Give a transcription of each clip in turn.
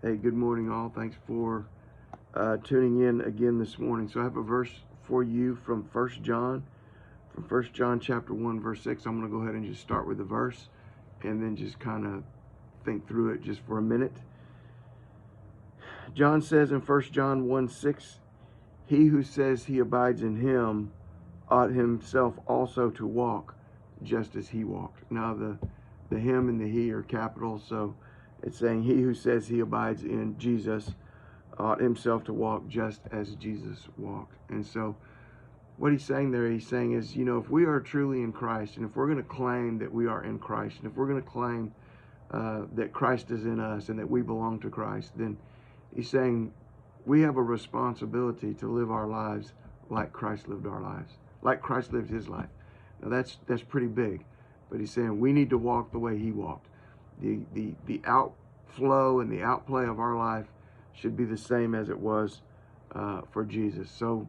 Hey, good morning, all. Thanks for tuning in again this morning. So I have a verse for you from First John, chapter 1, verse 6. I'm going to go ahead and just start with the verse and then just kind of think through it just for a minute. John says in 1 John 1:6, he who says he abides in him ought himself also to walk just as he walked. Now the him and the he are capital, so it's saying he who says he abides in Jesus ought himself to walk just as Jesus walked. And so what he's saying there, he's saying is, if we are truly in Christ, and if we're going to claim that we are in Christ, and if we're going to claim that Christ is in us and that we belong to Christ, then he's saying we have a responsibility to live our lives like Christ lived our lives, like Christ lived his life. Now that's pretty big, but he's saying we need to walk the way he walked. The outflow and the outplay of our life should be the same as it was for Jesus. So,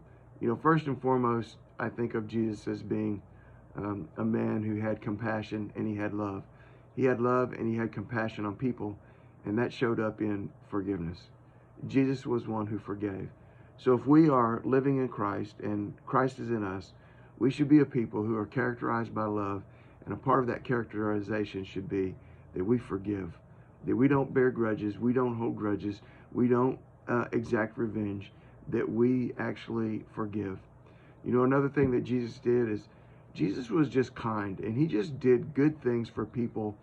first and foremost, I think of Jesus as being a man who had compassion and he had love. He had love and he had compassion on people, and that showed up in forgiveness. Jesus was one who forgave. So if we are living in Christ and Christ is in us, we should be a people who are characterized by love, and a part of that characterization should be that we forgive, that we don't bear grudges, we don't hold grudges, we don't exact revenge, that we actually forgive. Another thing that Jesus did is Jesus was just kind, and he just did good things for people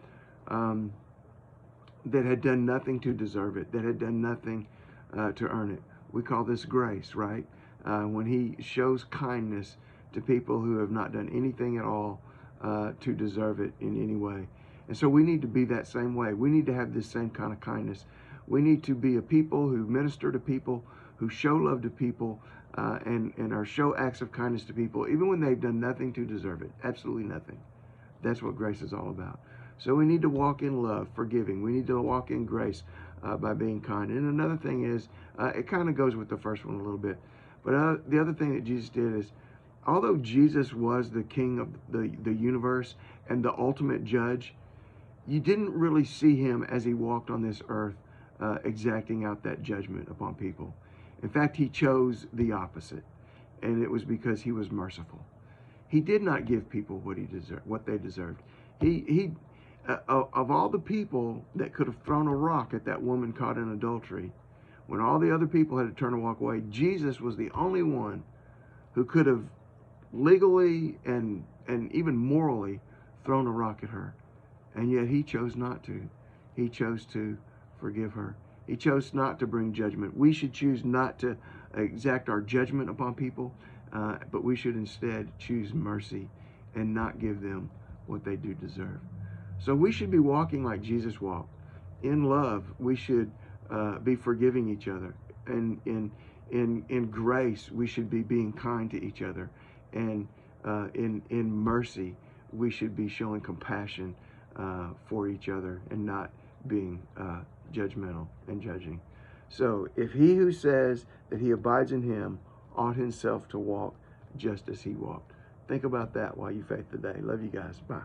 that had done nothing to deserve it, that had done nothing to earn it. We call this grace, right? When he shows kindness to people who have not done anything at all to deserve it in any way. And so we need to be that same way. We need to have this same kind of kindness. We need to be a people who minister to people, who show love to people, and are show acts of kindness to people, even when they've done nothing to deserve it. Absolutely nothing. That's what grace is all about. So we need to walk in love, forgiving. We need to walk in grace by being kind. And another thing is, it kind of goes with the first one a little bit. But the other thing that Jesus did is, although Jesus was the king of the universe and the ultimate judge, you didn't really see him as he walked on this earth exacting out that judgment upon people. In fact, he chose the opposite, and it was because he was merciful. He did not give people what they deserved. He of all the people that could have thrown a rock at that woman caught in adultery, when all the other people had to turn and walk away, Jesus was the only one who could have legally and even morally thrown a rock at her. And yet he chose not to. He chose to forgive her. He chose not to bring judgment. We should choose not to exact our judgment upon people, but we should instead choose mercy and not give them what they do deserve. So we should be walking like Jesus walked. In love, we should be forgiving each other. And in grace, we should be being kind to each other. And in mercy, we should be showing compassion for each other and not being judgmental and judging. So if he who says that he abides in him ought himself to walk just as he walked. Think about that while you faith today. Love you guys. Bye.